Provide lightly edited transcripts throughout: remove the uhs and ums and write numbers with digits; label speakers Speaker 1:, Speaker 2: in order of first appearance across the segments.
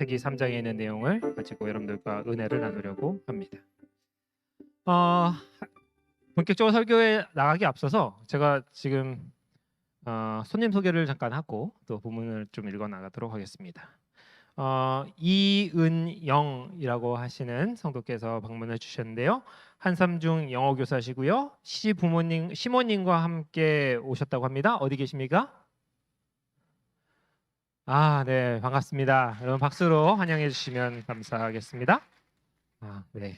Speaker 1: 창세기 3장에 있는 내용을 가지고 여러분들과 은혜를 나누려고 합니다. 어, 본격적으로 설교에 나가기 앞서서 제가 지금 손님 소개를 잠깐 하고 또 본문을 좀 읽어 나가도록 하겠습니다. 이은영이라고 하시는 성도께서 방문해 주셨는데요. 한삼중 영어 교사시고요. 시모님과 함께 오셨다고 합니다. 어디 계십니까? 네, 반갑습니다. 여러분 박수로 환영해 주시면 감사하겠습니다. 네.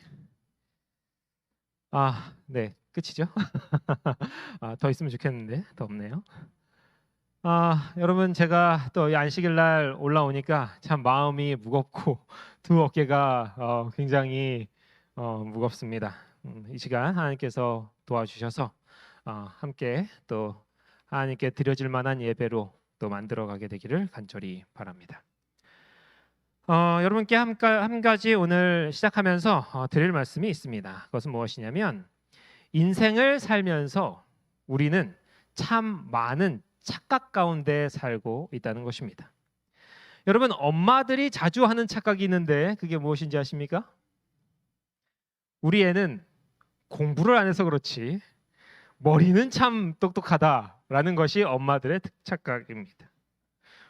Speaker 1: 네, 끝이죠? 더 있으면 좋겠는데 더 없네요. 여러분 제가 또 이 안식일 날 올라오니까 참 마음이 무겁고 두 어깨가 굉장히 무겁습니다. 이 시간 하나님께서 도와주셔서 함께 또 하나님께 드려질 만한 예배로 또 만들어가게 되기를 간절히 바랍니다. 여러분께 한 가지 오늘 시작하면서 드릴 말씀이 있습니다. 그것은 무엇이냐면 인생을 살면서 우리는 참 많은 착각 가운데 살고 있다는 것입니다. 여러분 엄마들이 자주 하는 착각이 있는데 그게 무엇인지 아십니까? 우리 애는 공부를 안 해서 그렇지 머리는 참 똑똑하다라는 것이 엄마들의 착각입니다.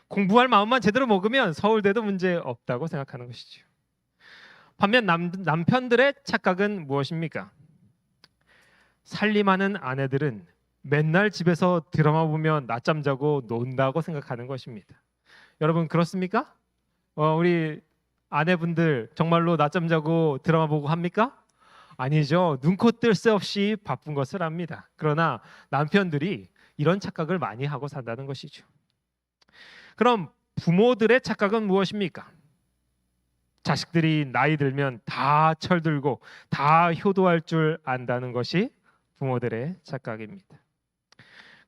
Speaker 1: 공부할 마음만 제대로 먹으면 서울대도 문제 없다고 생각하는 것이죠. 반면 남편들의 착각은 무엇입니까? 살림하는 아내들은 맨날 집에서 드라마 보면 낮잠 자고 논다고 생각하는 것입니다. 여러분 그렇습니까? 우리 아내분들 정말로 낮잠 자고 드라마 보고 합니까? 아니죠. 눈코 뜰 새 없이 바쁜 것을 합니다. 그러나 남편들이 이런 착각을 많이 하고 산다는 것이죠. 그럼 부모들의 착각은 무엇입니까? 자식들이 나이 들면 다 철들고 다 효도할 줄 안다는 것이 부모들의 착각입니다.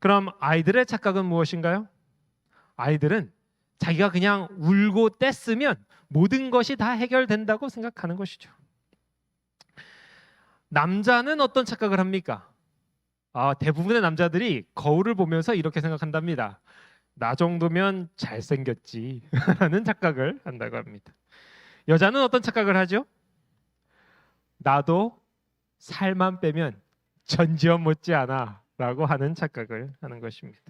Speaker 1: 그럼 아이들의 착각은 무엇인가요? 아이들은 자기가 그냥 울고 떼쓰면 모든 것이 다 해결된다고 생각하는 것이죠. 남자는 어떤 착각을 합니까? 대부분의 남자들이 거울을 보면서 이렇게 생각한답니다. 나 정도면 잘생겼지 라는 착각을 한다고 합니다. 여자는 어떤 착각을 하죠? 나도 살만 빼면 전지현 못지않아 라고 하는 착각을 하는 것입니다.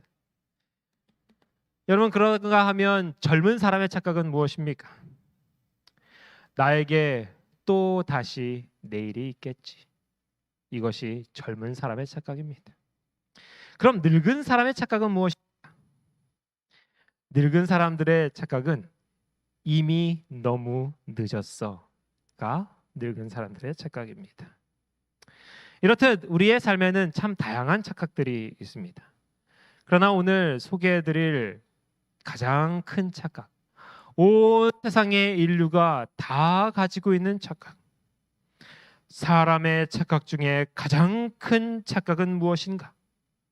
Speaker 1: 여러분 그런가 하면 젊은 사람의 착각은 무엇입니까? 나에게 또 다시 내일이 있겠지. 이것이 젊은 사람의 착각입니다. 그럼 늙은 사람의 착각은 무엇입니까? 늙은 사람들의 착각은 이미 너무 늦었어가 늙은 사람들의 착각입니다. 이렇듯 우리의 삶에는 참 다양한 착각들이 있습니다. 그러나 오늘 소개해드릴 가장 큰 착각, 온 세상의 인류가 다 가지고 있는 착각, 사람의 착각 중에 가장 큰 착각은 무엇인가?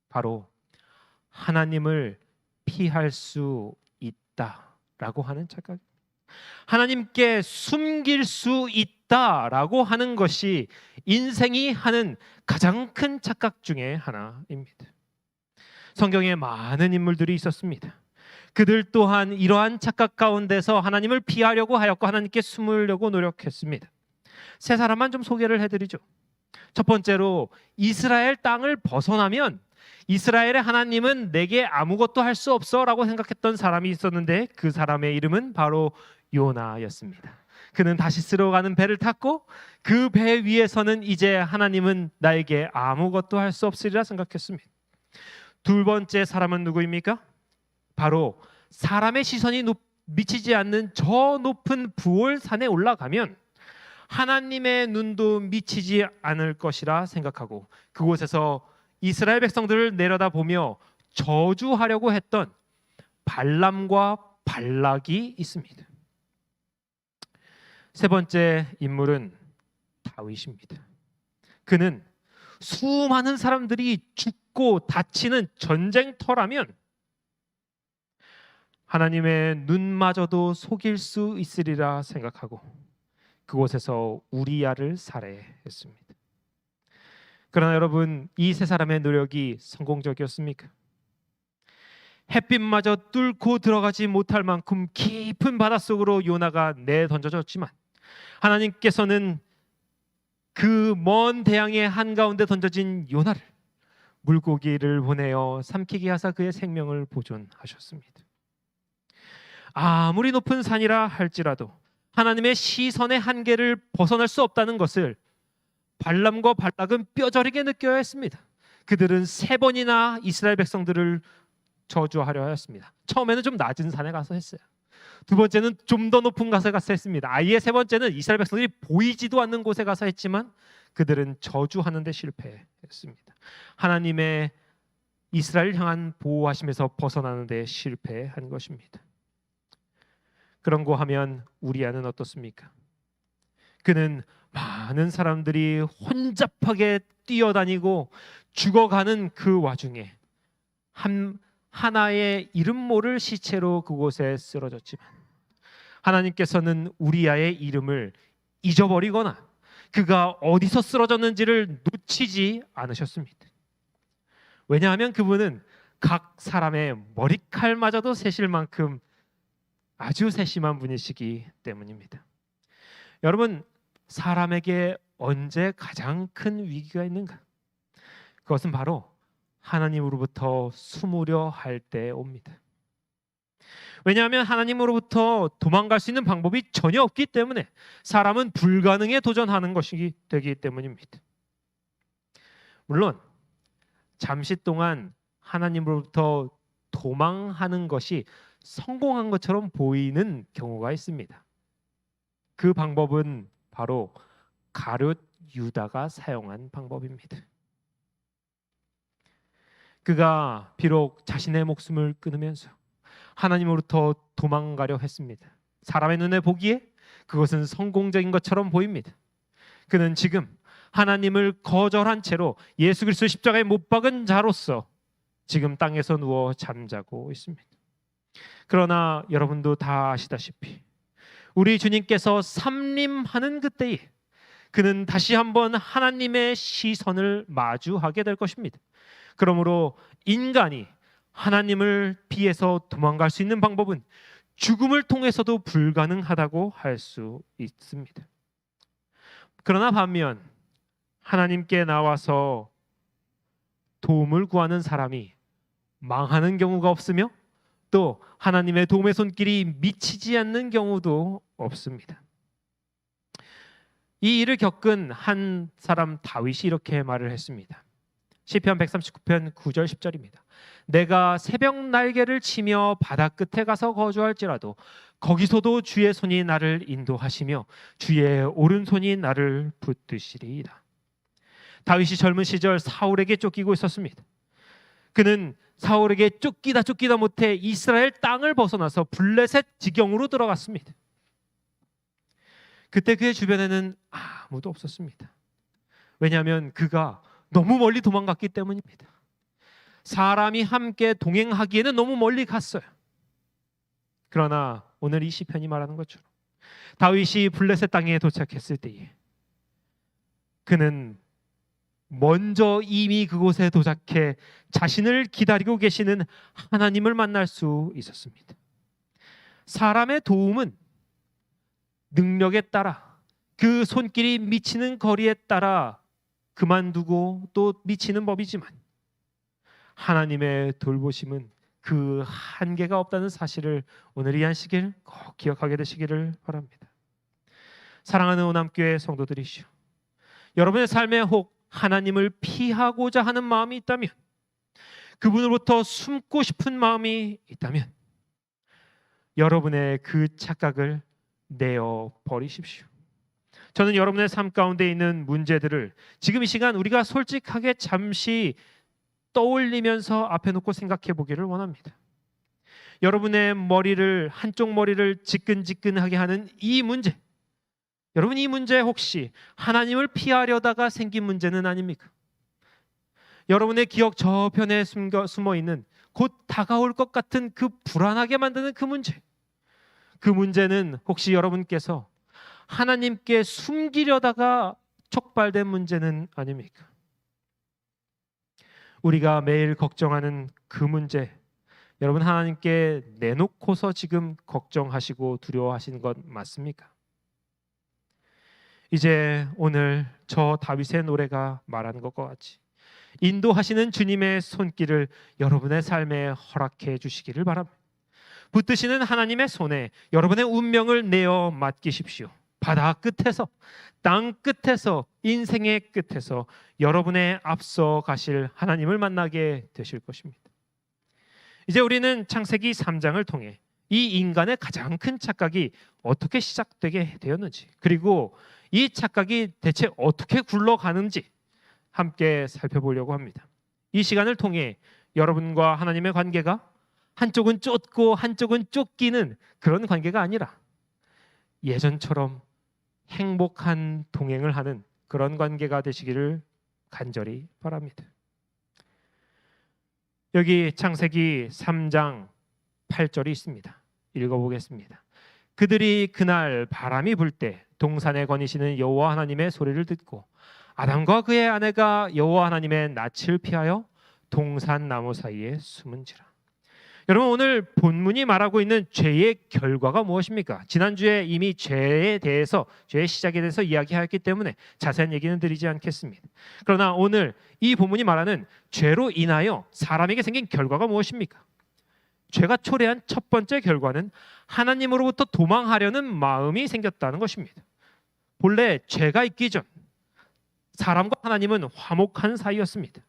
Speaker 1: 바로 하나님을 피할 수 있다라고 하는 착각입니다. 하나님께 숨길 수 있다라고 하는 것이 인생이 하는 가장 큰 착각 중에 하나입니다. 성경에 많은 인물들이 있었습니다. 그들 또한 이러한 착각 가운데서 하나님을 피하려고 하였고 하나님께 숨으려고 노력했습니다. 세 사람만 좀 소개를 해드리죠. 첫 번째로 이스라엘 땅을 벗어나면 이스라엘의 하나님은 내게 아무것도 할 수 없어 라고 생각했던 사람이 있었는데 그 사람의 이름은 바로 요나였습니다. 그는 다시스로 가는 배를 탔고 그 배 위에서는 이제 하나님은 나에게 아무것도 할 수 없으리라 생각했습니다. 두 번째 사람은 누구입니까? 바로 사람의 시선이 미치지 않는 저 높은 부올산에 올라가면 하나님의 눈도 미치지 않을 것이라 생각하고 그곳에서 이스라엘 백성들을 내려다보며 저주하려고 했던 발람과 발락이 있습니다. 세 번째 인물은 다윗입니다. 그는 수많은 사람들이 죽고 다치는 전쟁터라면 하나님의 눈마저도 속일 수 있으리라 생각하고 그곳에서 우리야를 살해했습니다. 그러나 여러분 이 세 사람의 노력이 성공적이었습니까? 햇빛마저 뚫고 들어가지 못할 만큼 깊은 바닷속으로 요나가 내던져졌지만 하나님께서는 그 먼 대양의 한가운데 던져진 요나를 물고기를 보내어 삼키게 하사 그의 생명을 보존하셨습니다. 아무리 높은 산이라 할지라도 하나님의 시선의 한계를 벗어날 수 없다는 것을 발람과 발락은 뼈저리게 느껴야 했습니다. 그들은 3번이나 이스라엘 백성들을 저주하려 하였습니다. 처음에는 좀 낮은 산에 가서 했어요. 두 번째는 좀 더 높은 곳에 가서 했습니다. 아예 세 번째는 이스라엘 백성들이 보이지도 않는 곳에 가서 했지만 그들은 저주하는 데 실패했습니다. 하나님의 이스라엘 향한 보호하심에서 벗어나는 데 실패한 것입니다. 그런고 하면 우리아는 어떻습니까? 그는 많은 사람들이 혼잡하게 뛰어다니고 죽어가는 그 와중에 하나의 이름 모를 시체로 그곳에 쓰러졌지만 하나님께서는 우리아의 이름을 잊어버리거나 그가 어디서 쓰러졌는지를 놓치지 않으셨습니다. 왜냐하면 그분은 각 사람의 머리칼마저도 세실 만큼 아주 세심한 분이시기 때문입니다. 여러분, 사람에게 언제 가장 큰 위기가 있는가? 그것은 바로 하나님으로부터 숨으려 할 때 옵니다. 왜냐하면 하나님으로부터 도망갈 수 있는 방법이 전혀 없기 때문에 사람은 불가능에 도전하는 것이 되기 때문입니다. 물론 잠시 동안 하나님으로부터 도망하는 것이 성공한 것처럼 보이는 경우가 있습니다. 그 방법은 바로 가룟 유다가 사용한 방법입니다. 그가 비록 자신의 목숨을 끊으면서 하나님으로부터 도망가려 했습니다. 사람의 눈에 보기에 그것은 성공적인 것처럼 보입니다. 그는 지금 하나님을 거절한 채로 예수 그리스도 십자가에 못 박은 자로서 지금 땅에서 누워 잠자고 있습니다. 그러나 여러분도 다 아시다시피 우리 주님께서 삼림하는 그때에 그는 다시 한번 하나님의 시선을 마주하게 될 것입니다. 그러므로 인간이 하나님을 피해서 도망갈 수 있는 방법은 죽음을 통해서도 불가능하다고 할 수 있습니다. 그러나 반면 하나님께 나와서 도움을 구하는 사람이 망하는 경우가 없으며 또 하나님의 도움의 손길이 미치지 않는 경우도 없습니다. 이 일을 겪은 한 사람 다윗이 이렇게 말을 했습니다. 시편 139편 9절 10절입니다. 내가 새벽 날개를 치며 바다 끝에 가서 거주할지라도 거기서도 주의 손이 나를 인도하시며 주의 오른손이 나를 붙드시리이다. 다윗이 젊은 시절 사울에게 쫓기고 있었습니다. 그는 사울에게 쫓기다 못해 이스라엘 땅을 벗어나서 블레셋 지경으로 들어갔습니다. 그때 그의 주변에는 아무도 없었습니다. 왜냐하면 그가 너무 멀리 도망갔기 때문입니다. 사람이 함께 동행하기에는 너무 멀리 갔어요. 그러나 오늘 이 시편이 말하는 것처럼 다윗이 블레셋 땅에 도착했을 때에 그는 먼저 이미 그곳에 도착해 자신을 기다리고 계시는 하나님을 만날 수 있었습니다. 사람의 도움은 능력에 따라 그 손길이 미치는 거리에 따라 그만두고 또 미치는 법이지만 하나님의 돌보심은 그 한계가 없다는 사실을 오늘 이 안식일 꼭 기억하게 되시기를 바랍니다. 사랑하는 오남교회 성도들이시오, 여러분의 삶에 혹 하나님을 피하고자 하는 마음이 있다면, 그분으로부터 숨고 싶은 마음이 있다면 여러분의 그 착각을 내어 버리십시오. 저는 여러분의 삶 가운데 있는 문제들을 지금 이 시간 우리가 솔직하게 잠시 떠올리면서 앞에 놓고 생각해 보기를 원합니다. 여러분의 머리를, 한쪽 머리를 지끈지끈하게 하는 이 문제, 여러분 이 문제 혹시 하나님을 피하려다가 생긴 문제는 아닙니까? 여러분의 기억 저편에 숨어 있는 곧 다가올 것 같은 그 불안하게 만드는 그 문제, 그 문제는 혹시 여러분께서 하나님께 숨기려다가 촉발된 문제는 아닙니까? 우리가 매일 걱정하는 그 문제, 여러분, 하나님께 내놓고서 지금 걱정하시고 두려워하시는 것 맞습니까? 이제 오늘 저 다윗의 노래가 말하는 것과 같이 인도하시는 주님의 손길을 여러분의 삶에 허락해 주시기를 바랍니다. 붙드시는 하나님의 손에 여러분의 운명을 내어 맡기십시오. 바다 끝에서, 땅 끝에서, 인생의 끝에서 여러분의 앞서 가실 하나님을 만나게 되실 것입니다. 이제 우리는 창세기 3장을 통해 이 인간의 가장 큰 착각이 어떻게 시작되게 되었는지, 그리고 이 착각이 대체 어떻게 굴러가는지 함께 살펴보려고 합니다. 이 시간을 통해 여러분과 하나님의 관계가 한쪽은 쫓고 한쪽은 쫓기는 그런 관계가 아니라 예전처럼 행복한 동행을 하는 그런 관계가 되시기를 간절히 바랍니다. 여기 창세기 3장 8절이 있습니다. 읽어보겠습니다. 그들이 그날 바람이 불 때 동산에 거니시는 여호와 하나님의 소리를 듣고 아담과 그의 아내가 여호와 하나님의 낯을 피하여 동산 나무 사이에 숨은지라. 여러분, 오늘 본문이 말하고 있는 죄의 결과가 무엇입니까? 지난주에 이미 죄에 대해서, 죄의 시작에 대해서 이야기하였기 때문에 자세한 얘기는 드리지 않겠습니다. 그러나 오늘 이 본문이 말하는 죄로 인하여 사람에게 생긴 결과가 무엇입니까? 죄가 초래한 첫 번째 결과는 하나님으로부터 도망하려는 마음이 생겼다는 것입니다. 본래 죄가 있기 전 사람과 하나님은 화목한 사이였습니다.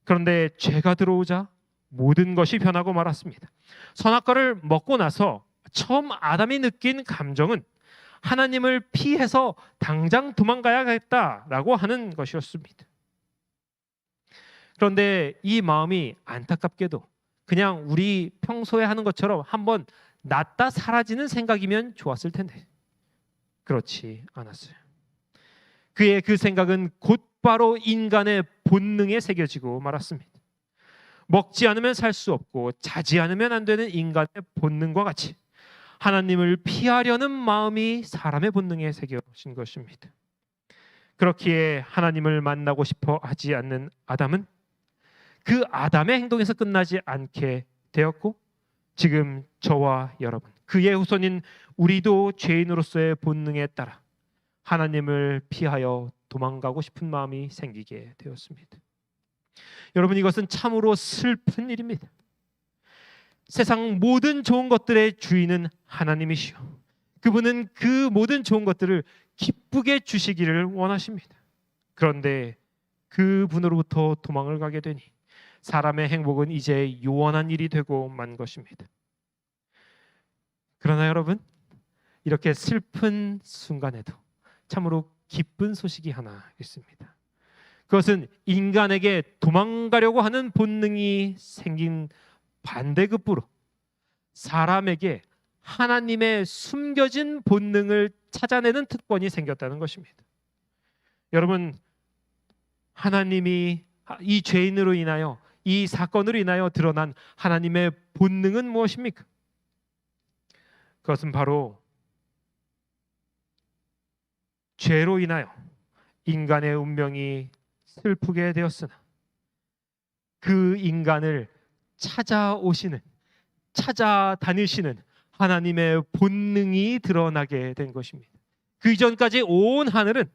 Speaker 1: 그런데 죄가 들어오자 모든 것이 변하고 말았습니다. 선악과를 먹고 나서 처음 아담이 느낀 감정은 하나님을 피해서 당장 도망가야겠다라고 하는 것이었습니다. 그런데 이 마음이 안타깝게도 그냥 우리 평소에 하는 것처럼 한번 났다 사라지는 생각이면 좋았을 텐데 그렇지 않았어요. 그의 그 생각은 곧바로 인간의 본능에 새겨지고 말았습니다. 먹지 않으면 살 수 없고 자지 않으면 안 되는 인간의 본능과 같이 하나님을 피하려는 마음이 사람의 본능에 새겨진 것입니다. 그렇기에 하나님을 만나고 싶어 하지 않는 아담은 그 아담의 행동에서 끝나지 않게 되었고, 지금 저와 여러분, 그의 후손인 우리도 죄인으로서의 본능에 따라 하나님을 피하여 도망가고 싶은 마음이 생기게 되었습니다. 여러분, 이것은 참으로 슬픈 일입니다. 세상 모든 좋은 것들의 주인은 하나님이시오. 그분은 그 모든 좋은 것들을 기쁘게 주시기를 원하십니다. 그런데 그분으로부터 도망을 가게 되니 사람의 행복은 이제 요원한 일이 되고 만 것입니다. 그러나 여러분, 이렇게 슬픈 순간에도 참으로 기쁜 소식이 하나 있습니다. 그것은 인간에게 도망가려고 하는 본능이 생긴 반대급부로 사람에게 하나님의 숨겨진 본능을 찾아내는 특권이 생겼다는 것입니다. 여러분, 하나님이 이 죄인으로 인하여, 이 사건으로 인하여 드러난 하나님의 본능은 무엇입니까? 그것은 바로 죄로 인하여 인간의 운명이 슬프게 되었으나 그 인간을 찾아다니시는 하나님의 본능이 드러나게 된 것입니다. 그 이전까지 온 하늘은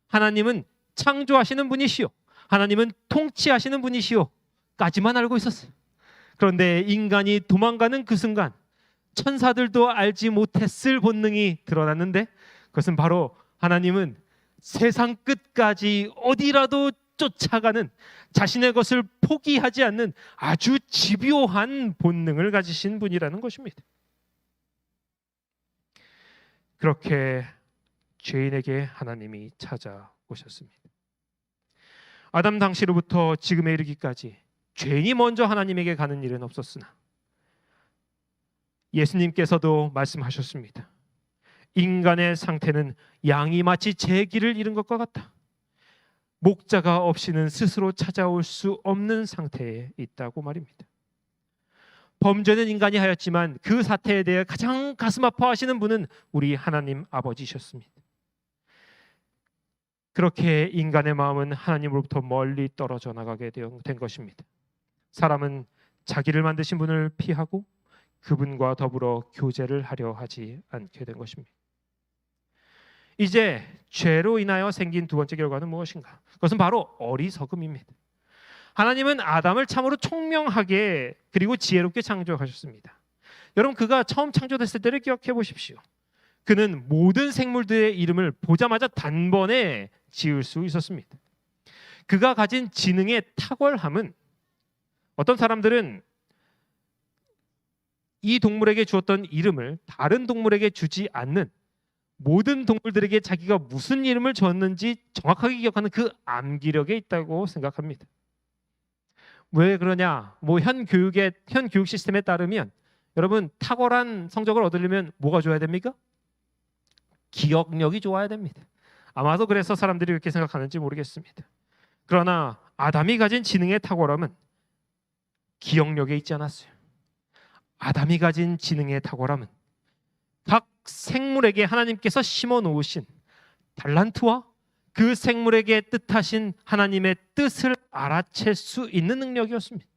Speaker 1: 하나님은 창조하시는 분이시오, 하나님은 통치하시는 분이시오 까지만 알고 있었어요. 그런데 인간이 도망가는 그 순간 천사들도 알지 못했을 본능이 드러났는데, 그것은 바로 하나님은 세상 끝까지 어디라도 쫓아가는, 자신의 것을 포기하지 않는 아주 집요한 본능을 가지신 분이라는 것입니다. 그렇게 죄인에게 하나님이 찾아오셨습니다. 아담 당시로부터 지금에 이르기까지 죄인이 먼저 하나님에게 가는 일은 없었으나 예수님께서도 말씀하셨습니다. 인간의 상태는 양이 마치 제기를 잃은 것과 같다. 목자가 없이는 스스로 찾아올 수 없는 상태에 있다고 말입니다. 범죄는 인간이 하였지만 그 사태에 대해 가장 가슴 아파하시는 분은 우리 하나님 아버지셨습니다. 그렇게 인간의 마음은 하나님으로부터 멀리 떨어져 나가게 된 것입니다. 사람은 자기를 만드신 분을 피하고 그분과 더불어 교제를 하려 하지 않게 된 것입니다. 이제 죄로 인하여 생긴 두 번째 결과는 무엇인가? 그것은 바로 어리석음입니다. 하나님은 아담을 참으로 총명하게 그리고 지혜롭게 창조하셨습니다. 여러분, 그가 처음 창조됐을 때를 기억해 보십시오. 그는 모든 생물들의 이름을 보자마자 단번에 지을 수 있었습니다. 그가 가진 지능의 탁월함은 어떤 사람들은 이 동물에게 주었던 이름을 다른 동물에게 주지 않는, 모든 동물들에게 자기가 무슨 이름을 줬는지 정확하게 기억하는 그 암기력에 있다고 생각합니다. 왜 그러냐? 현 교육 시스템에 따르면 여러분, 탁월한 성적을 얻으려면 뭐가 좋아야 됩니까? 기억력이 좋아야 됩니다. 아마도 그래서 사람들이 그렇게 생각하는지 모르겠습니다. 그러나 아담이 가진 지능의 탁월함은 기억력에 있지 않았어요. 아담이 가진 지능의 탁월함은 각 생물에게 하나님께서 심어 놓으신 달란트와 그 생물에게 뜻하신 하나님의 뜻을 알아챌 수 있는 능력이었습니다.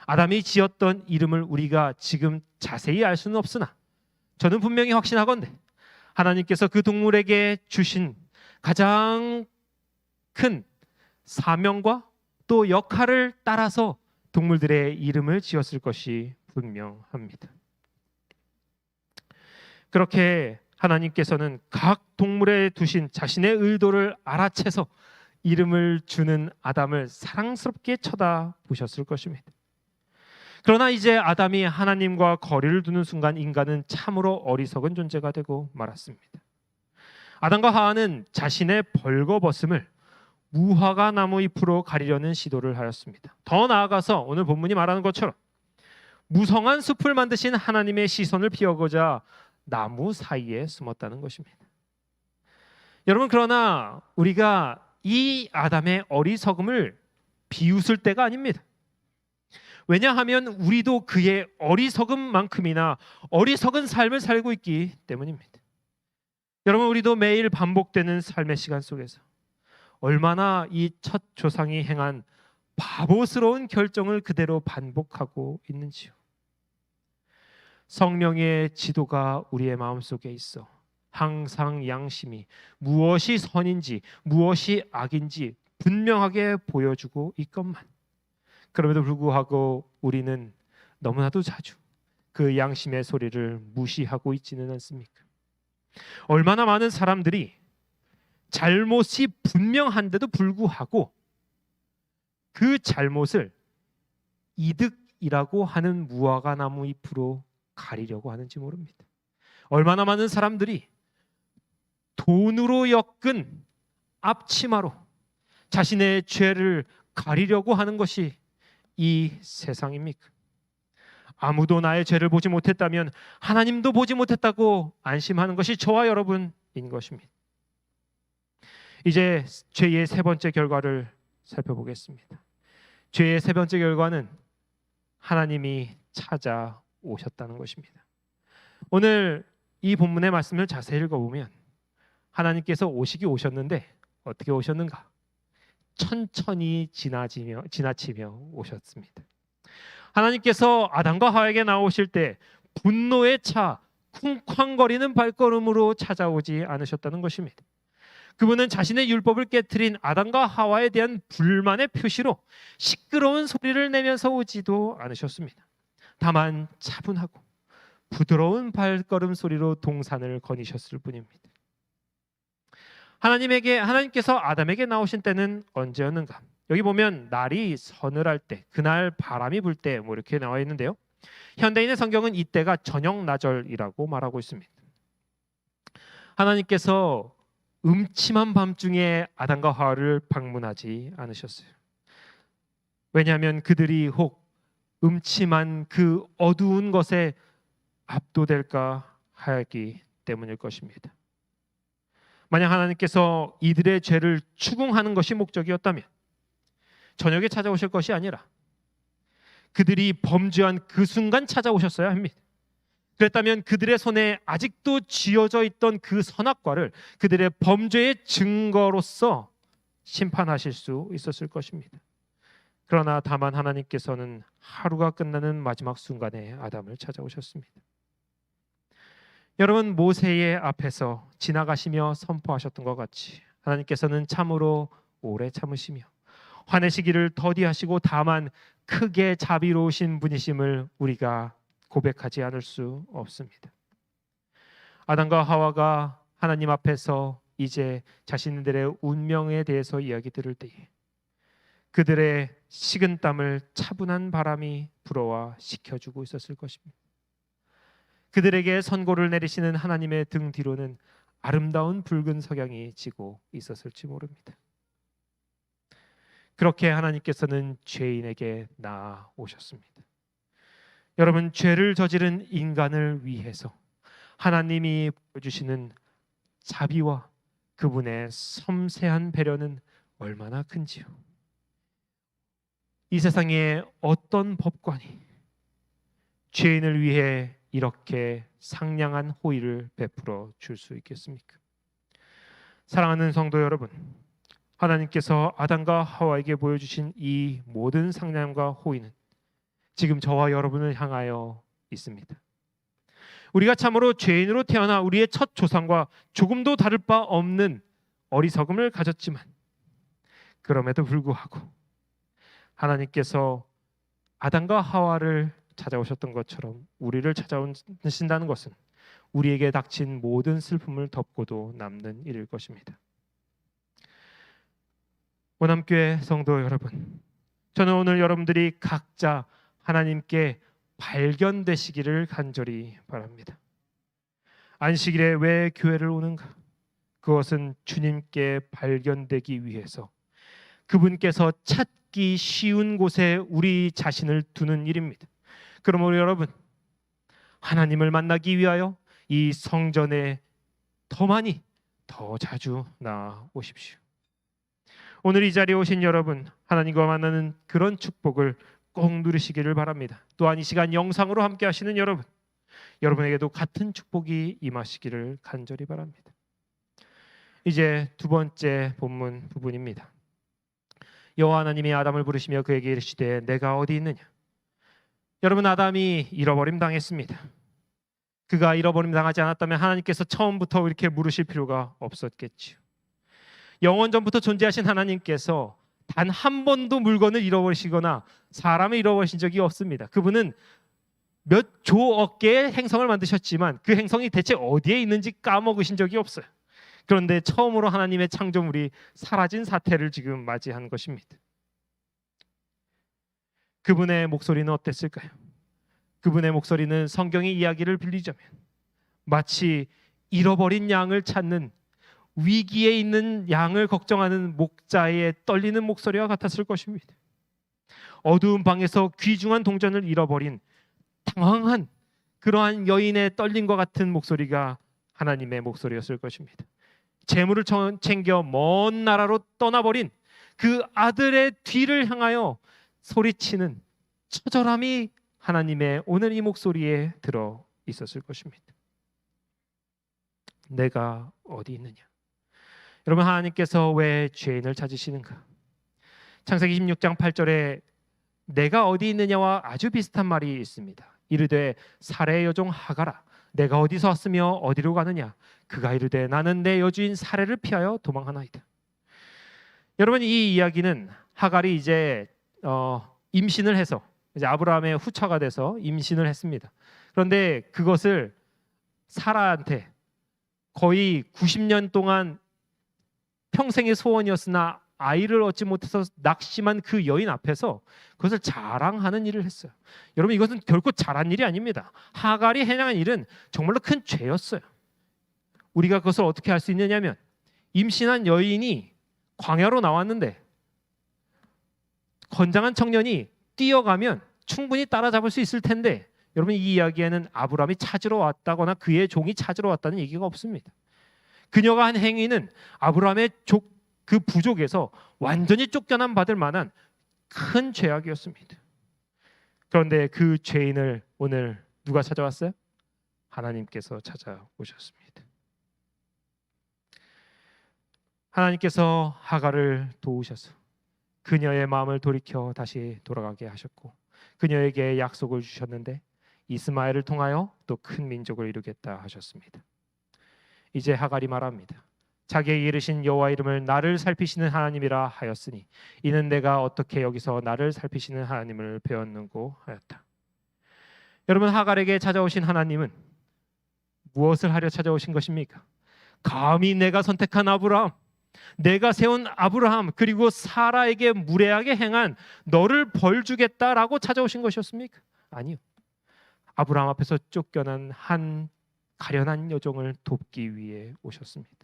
Speaker 1: 아담이 지었던 이름을 우리가 지금 자세히 알 수는 없으나 저는 분명히 확신하건대 하나님께서 그 동물에게 주신 가장 큰 사명과 또 역할을 따라서 동물들의 이름을 지었을 것이 분명합니다. 그렇게 하나님께서는 각 동물에 두신 자신의 의도를 알아채서 이름을 주는 아담을 사랑스럽게 쳐다보셨을 것입니다. 그러나 이제 아담이 하나님과 거리를 두는 순간 인간은 참으로 어리석은 존재가 되고 말았습니다. 아담과 하와는 자신의 벌거벗음을 무화과 나무 잎으로 가리려는 시도를 하였습니다. 더 나아가서 오늘 본문이 말하는 것처럼 무성한 숲을 만드신 하나님의 시선을 피하고자 나무 사이에 숨었다는 것입니다. 여러분, 그러나 우리가 이 아담의 어리석음을 비웃을 때가 아닙니다. 왜냐하면 우리도 그의 어리석음만큼이나 어리석은 삶을 살고 있기 때문입니다. 여러분, 우리도 매일 반복되는 삶의 시간 속에서 얼마나 이 첫 조상이 행한 바보스러운 결정을 그대로 반복하고 있는지요. 성령의 지도가 우리의 마음속에 있어 항상 양심이 무엇이 선인지 무엇이 악인지 분명하게 보여주고 있건만 그럼에도 불구하고 우리는 너무나도 자주 그 양심의 소리를 무시하고 있지는 않습니까? 얼마나 많은 사람들이 잘못이 분명한데도 불구하고 그 잘못을 이득이라고 하는 무화과 나무 잎으로 가리려고 하는지 모릅니다. 얼마나 많은 사람들이 돈으로 엮은 앞치마로 자신의 죄를 가리려고 하는 것이 이 세상입니까? 아무도 나의 죄를 보지 못했다면 하나님도 보지 못했다고 안심하는 것이 저와 여러분인 것입니다. 이제 죄의 세 번째 결과를 살펴보겠습니다. 죄의 세 번째 결과는 하나님이 찾아오셨다는 것입니다. 오늘 이 본문의 말씀을 자세히 읽어보면 하나님께서 오셨는데 어떻게 오셨는가? 천천히 지나치며 오셨습니다. 하나님께서 아담과 하와에게 나오실 때 분노에 차 쿵쾅거리는 발걸음으로 찾아오지 않으셨다는 것입니다. 그분은 자신의 율법을 깨트린 아담과 하와에 대한 불만의 표시로 시끄러운 소리를 내면서 오지도 않으셨습니다. 다만 차분하고 부드러운 발걸음 소리로 동산을 거니셨을 뿐입니다. 하나님께서 아담에게 나오신 때는 언제였는가? 여기 보면 날이 서늘할 때, 그날 바람이 불 때 뭐 이렇게 나와 있는데요. 현대인의 성경은 이때가 저녁 나절이라고 말하고 있습니다. 하나님께서 음침한 밤중에 아담과 하와를 방문하지 않으셨어요. 왜냐하면 그들이 혹 음침한 그 어두운 것에 압도될까 하기 때문일 것입니다. 만약 하나님께서 이들의 죄를 추궁하는 것이 목적이었다면 저녁에 찾아오실 것이 아니라 그들이 범죄한 그 순간 찾아오셨어야 합니다. 그랬다면 그들의 손에 아직도 쥐어져 있던 그 선악과를 그들의 범죄의 증거로서 심판하실 수 있었을 것입니다. 그러나 다만 하나님께서는 하루가 끝나는 마지막 순간에 아담을 찾아오셨습니다. 여러분, 모세의 앞에서 지나가시며 선포하셨던 것 같이 하나님께서는 참으로 오래 참으시며 화내시기를 더디하시고 다만 크게 자비로우신 분이심을 우리가 고백하지 않을 수 없습니다. 아담과 하와가 하나님 앞에서 이제 자신들의 운명에 대해서 이야기 들을 때에 그들의 식은땀을 차분한 바람이 불어와 식혀주고 있었을 것입니다. 그들에게 선고를 내리시는 하나님의 등 뒤로는 아름다운 붉은 석양이 지고 있었을지 모릅니다. 그렇게 하나님께서는 죄인에게 나아오셨습니다. 여러분, 죄를 저지른 인간을 위해서 하나님이 보여주시는 자비와 그분의 섬세한 배려는 얼마나 큰지요. 이 세상에 어떤 법관이 죄인을 위해 이렇게 상냥한 호의를 베풀어 줄 수 있겠습니까? 사랑하는 성도 여러분, 하나님께서 아담과 하와에게 보여주신 이 모든 상냥과 호의는 지금 저와 여러분을 향하여 있습니다. 우리가 참으로 죄인으로 태어나 우리의 첫 조상과 조금도 다를 바 없는 어리석음을 가졌지만 그럼에도 불구하고 하나님께서 아담과 하와를 찾아오셨던 것처럼 우리를 찾아오신다는 것은 우리에게 닥친 모든 슬픔을 덮고도 남는 일일 것입니다. 원암교회 성도 여러분, 저는 오늘 여러분들이 각자 하나님께 발견되시기를 간절히 바랍니다. 안식일에 왜 교회를 오는가? 그것은 주님께 발견되기 위해서 그분께서 찾기 쉬운 곳에 우리 자신을 두는 일입니다. 그러므로 여러분, 하나님을 만나기 위하여 이 성전에 더 많이, 더 자주 나오십시오. 오늘 이 자리에 오신 여러분, 하나님과 만나는 그런 축복을 꼭 누리시기를 바랍니다. 또한 이 시간 영상으로 함께 하시는 여러분, 여러분에게도 같은 축복이 임하시기를 간절히 바랍니다. 이제 두 번째 본문 부분입니다. 여호와 하나님이 아담을 부르시며 그에게 이르시되 내가 어디 있느냐? 여러분, 아담이 잃어버림 당했습니다. 그가 잃어버림 당하지 않았다면 하나님께서 처음부터 이렇게 물으실 필요가 없었겠지요. 영원 전부터 존재하신 하나님께서 단 한 번도 물건을 잃어버리시거나 사람을 잃어버리신 적이 없습니다. 그분은 몇 조억 개의 행성을 만드셨지만 그 행성이 대체 어디에 있는지 까먹으신 적이 없어요. 그런데 처음으로 하나님의 창조물이 사라진 사태를 지금 맞이한 것입니다. 그분의 목소리는 어땠을까요? 그분의 목소리는 성경의 이야기를 빌리자면 마치 잃어버린 양을 찾는 위기에 있는 양을 걱정하는 목자의 떨리는 목소리와 같았을 것입니다. 어두운 방에서 귀중한 동전을 잃어버린 당황한 그러한 여인의 떨림과 같은 목소리가 하나님의 목소리였을 것입니다. 재물을 챙겨 먼 나라로 떠나버린 그 아들의 뒤를 향하여 소리치는 처절함이 하나님의 오늘 이 목소리에 들어 있었을 것입니다. 내가 어디 있느냐? 여러분, 하나님께서 왜 죄인을 찾으시는가? 창세기 26장 8절에 내가 어디 있느냐와 아주 비슷한 말이 있습니다. 이르되 사레의 여종 하가라, 내가 어디서 왔으며 어디로 가느냐? 그가 이르되 나는 내 여주인 사레를 피하여 도망하나이다. 여러분, 이 이야기는 하갈이 이제 임신을 해서 이제 아브라함의 후처가 돼서 임신을 했습니다. 그런데 그것을 사라한테 거의 90년 동안 평생의 소원이었으나 아이를 얻지 못해서 낙심한 그 여인 앞에서 그것을 자랑하는 일을 했어요. 여러분, 이것은 결코 잘한 일이 아닙니다. 하갈이 행한 일은 정말로 큰 죄였어요. 우리가 그것을 어떻게 할 수 있느냐면 임신한 여인이 광야로 나왔는데 건장한 청년이 뛰어가면 충분히 따라잡을 수 있을 텐데, 여러분, 이 이야기에는 아브라함이 찾으러 왔다거나 그의 종이 찾으러 왔다는 얘기가 없습니다. 그녀가 한 행위는 아브라함의 그 부족에서 완전히 쫓겨난 받을 만한 큰 죄악이었습니다. 그런데 그 죄인을 오늘 누가 찾아왔어요? 하나님께서 찾아오셨습니다. 하나님께서 하갈을 도우셔서 그녀의 마음을 돌이켜 다시 돌아가게 하셨고 그녀에게 약속을 주셨는데 이스마엘을 통하여 또 큰 민족을 이루겠다 하셨습니다. 이제 하갈이 말합니다. 자기에게 이르신 여호와 이름을 나를 살피시는 하나님이라 하였으니 이는 내가 어떻게 여기서 나를 살피시는 하나님을 배웠는고 하였다. 여러분, 하갈에게 찾아오신 하나님은 무엇을 하려 찾아오신 것입니까? 감히 내가 선택한 아브라함, 내가 세운 아브라함 그리고 사라에게 무례하게 행한 너를 벌 주겠다라고 찾아오신 것이었습니까? 아니요. 아브라함 앞에서 쫓겨난 한 가련한 여종을 돕기 위해 오셨습니다.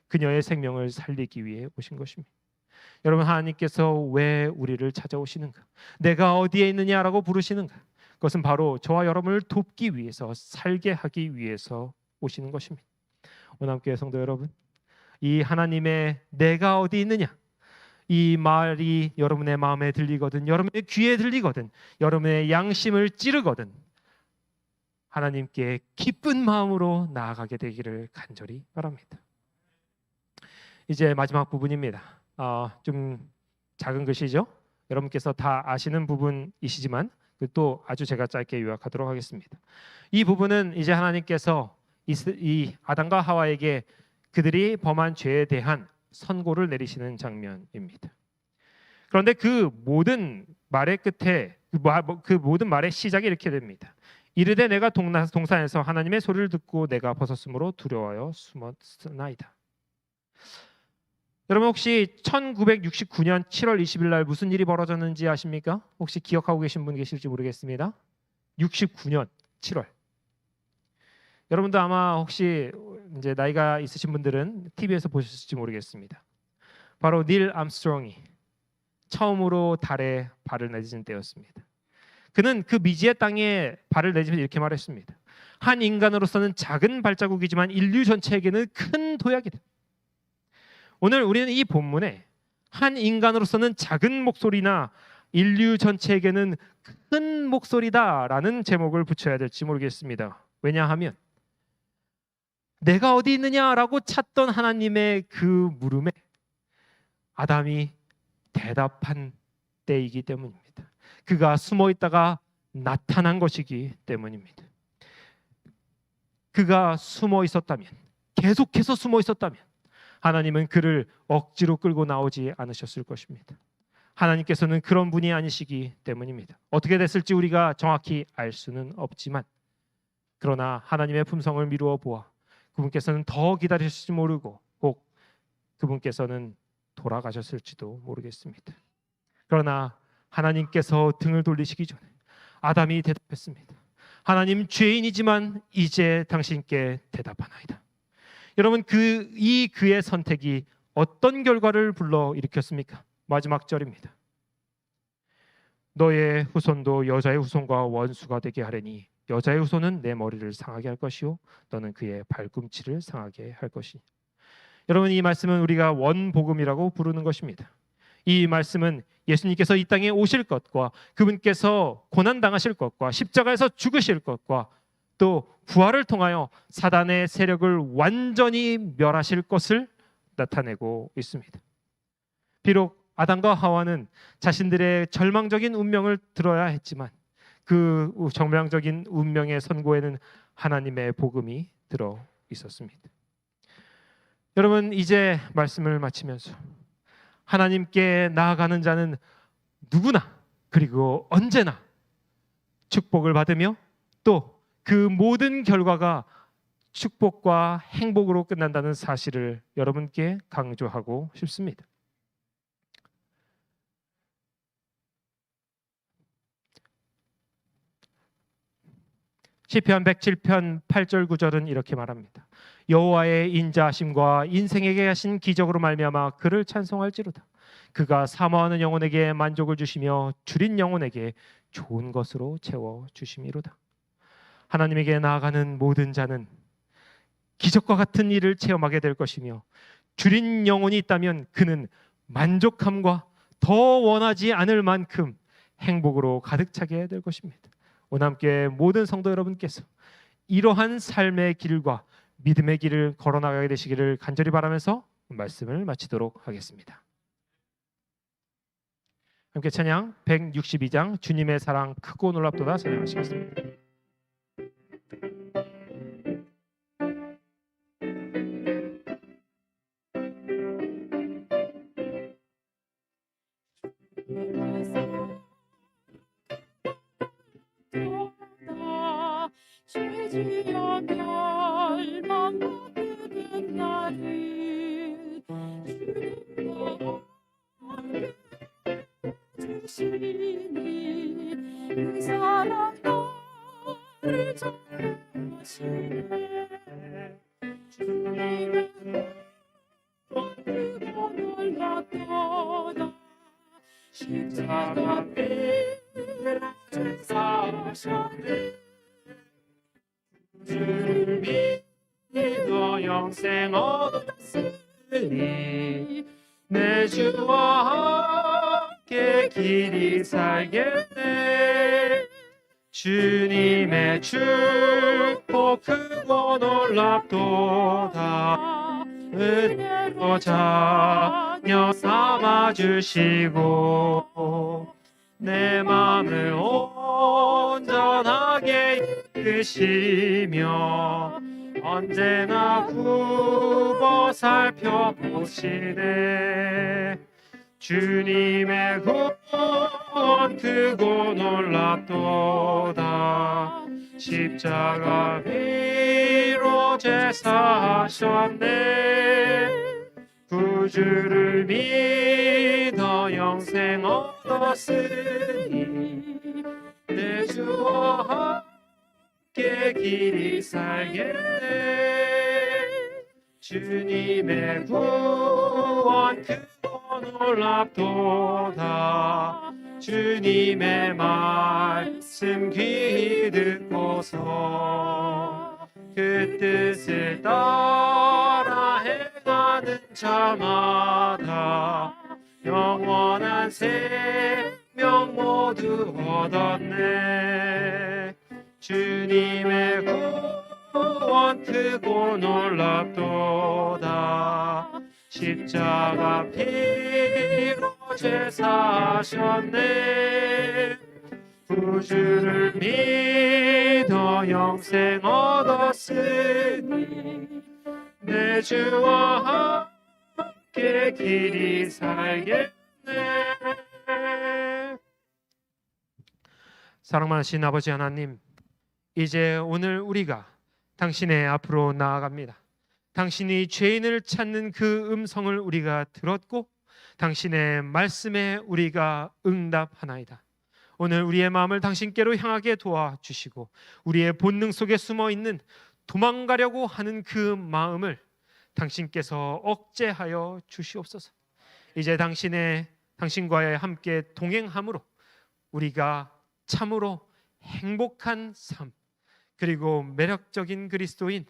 Speaker 1: 그녀의 생명을 살리기 위해 오신 것입니다. 여러분, 하나님께서 왜 우리를 찾아오시는가? 내가 어디에 있느냐라고 부르시는가? 그것은 바로 저와 여러분을 돕기 위해서, 살게 하기 위해서 오시는 것입니다. 오남교회 성도 여러분, 이 하나님의 내가 어디 있느냐, 이 말이 여러분의 마음에 들리거든, 여러분의 귀에 들리거든, 여러분의 양심을 찌르거든 하나님께 기쁜 마음으로 나아가게 되기를 간절히 바랍니다. 이제 마지막 부분입니다. 좀 작은 글씨죠? 여러분께서 다 아시는 부분이시지만 또 아주 제가 짧게 요약하도록 하겠습니다. 이 부분은 이제 하나님께서 이 아담과 하와에게 그들이 범한 죄에 대한 선고를 내리시는 장면입니다. 그런데 그 모든 말의 끝에 그 모든 말의 시작이 이렇게 됩니다. 이르되 내가 동산에서 하나님의 소리를 듣고 내가 벗었으므로 두려워하여 숨었나이다. 여러분, 혹시 1969년 7월 20일 날 무슨 일이 벌어졌는지 아십니까? 혹시 기억하고 계신 분 계실지 모르겠습니다. 69년 7월. 여러분도 아마 혹시 이제 나이가 있으신 분들은 TV에서 보셨을지 모르겠습니다. 바로 닐 암스트롱이 처음으로 달에 발을 내딛은 때였습니다. 그는 그 미지의 땅에 발을 내딛으면서 이렇게 말했습니다. 한 인간으로서는 작은 발자국이지만 인류 전체에게는 큰 도약이다. 오늘 우리는 이 본문에 한 인간으로서는 작은 목소리나 인류 전체에게는 큰 목소리다라는 제목을 붙여야 될지 모르겠습니다. 왜냐하면 내가 어디 있느냐라고 찾던 하나님의 그 물음에 아담이 대답한 때이기 때문입니다. 그가 숨어 있다가 나타난 것이기 때문입니다. 그가 숨어 있었다면, 계속해서 숨어 있었다면 하나님은 그를 억지로 끌고 나오지 않으셨을 것입니다. 하나님께서는 그런 분이 아니시기 때문입니다. 어떻게 됐을지 우리가 정확히 알 수는 없지만, 그러나 하나님의 품성을 미루어 보아 그분께서는 더 기다리실지 모르고 혹 그분께서는 돌아가셨을지도 모르겠습니다. 그러나 하나님께서 등을 돌리시기 전에 아담이 대답했습니다. 하나님, 죄인이지만 이제 당신께 대답하나이다. 여러분, 그의 선택이 어떤 결과를 불러일으켰습니까? 마지막 절입니다. 너의 후손도 여자의 후손과 원수가 되게 하려니 여자의 후손은 내 머리를 상하게 할 것이요 너는 그의 발꿈치를 상하게 할 것이니. 여러분, 이 말씀은 우리가 원복음이라고 부르는 것입니다. 이 말씀은 예수님께서 이 땅에 오실 것과 그분께서 고난당하실 것과 십자가에서 죽으실 것과 또 부활을 통하여 사단의 세력을 완전히 멸하실 것을 나타내고 있습니다. 비록 아담과 하와는 자신들의 절망적인 운명을 들어야 했지만 그 절망적인 운명의 선고에는 하나님의 복음이 들어 있었습니다. 여러분, 이제 말씀을 마치면서 하나님께 나아가는 자는 누구나 그리고 언제나 축복을 받으며 또 그 모든 결과가 축복과 행복으로 끝난다는 사실을 여러분께 강조하고 싶습니다. 시편 107편 8절 9절은 이렇게 말합니다. 여호와의 인자하심과 인생에게 하신 기적으로 말미암아 그를 찬송할지로다. 그가 사모하는 영혼에게 만족을 주시며 줄인 영혼에게 좋은 것으로 채워 주심이로다. 하나님에게 나아가는 모든 자는 기적과 같은 일을 체험하게 될 것이며 줄인 영혼이 있다면 그는 만족함과 더 원하지 않을 만큼 행복으로 가득 차게 될 것입니다. 오남교회 모든 성도 여러분께서 이러한 삶의 길과 믿음의 길을 걸어나가게 되시기를 간절히 바라면서 말씀을 마치도록 하겠습니다. 함께 찬양 162장 주님의 사랑 크고 놀랍도다 찬양하시겠습니다.
Speaker 2: 죄지어 멸망받는 날을 주님과 함께 주시니 그 사랑 나를 전하시네. 주님의 크고 놀랍도다. 십자가 피로 제사하셨네. 주를 믿어 영생 얻었으니 내 주와 함께 길이 살겠네. 주님의 축복 크고 놀랍도다. 은혜로 자녀 삼아주시고 내 맘을 온전하게 이끄시며 언제나 굽어 살펴보시네. 주님의 구원 크고 놀랍도다. 십자가 위로 제사하셨네. 구주를 믿어 영생 얻었으니 내 주와 함께 길이 살겠네. 주님의 구원 크고 놀랍도다. 주님의 말씀 귀 듣고서 그 뜻을 따라 행하는 자마다 영원한 생명 모두 얻었네. 주님의 구원 크고 놀랍도다. 십자가 피로 제사하셨네. 구주를 믿어 영생 얻었으니 내 주와 함께 길이 살겠네.
Speaker 1: 사랑 많으신 아버지 하나님, 이제 오늘 우리가 당신의 앞으로 나아갑니다. 당신이 죄인을 찾는 그 음성을 우리가 들었고 당신의 말씀에 우리가 응답하나이다. 오늘 우리의 마음을 당신께로 향하게 도와주시고 우리의 본능 속에 숨어있는 도망가려고 하는 그 마음을 당신께서 억제하여 주시옵소서. 이제 당신과의 함께 동행함으로 우리가 참으로 행복한 삶, 그리고 매력적인 그리스도인,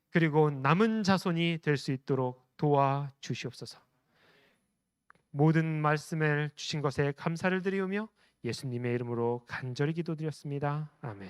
Speaker 1: 그리고 남은 자손이 될 수 있도록 도와주시옵소서. 모든 말씀을 주신 것에 감사를 드리오며 예수님의 이름으로 간절히 기도드렸습니다. 아멘.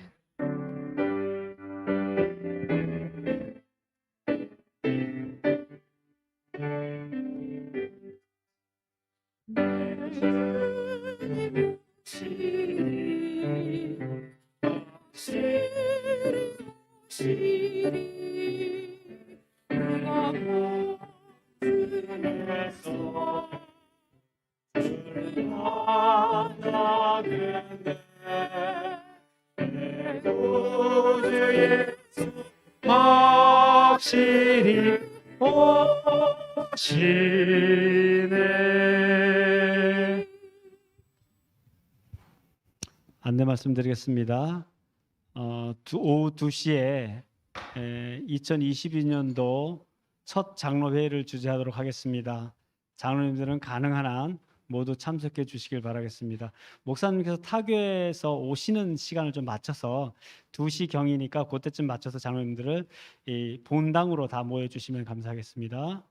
Speaker 1: 확실히 오시네.
Speaker 3: 안내 말씀드리겠습니다. 오후 2시에 2022년도 첫 장로회의를 주재하도록 하겠습니다. 장로님들은 가능한 한 모두 참석해 주시길 바라겠습니다. 목사님께서 타교에서 오시는 시간을 좀 맞춰서 2시경이니까 그때쯤 맞춰서 장로님들을 이 본당으로 다 모여주시면 감사하겠습니다.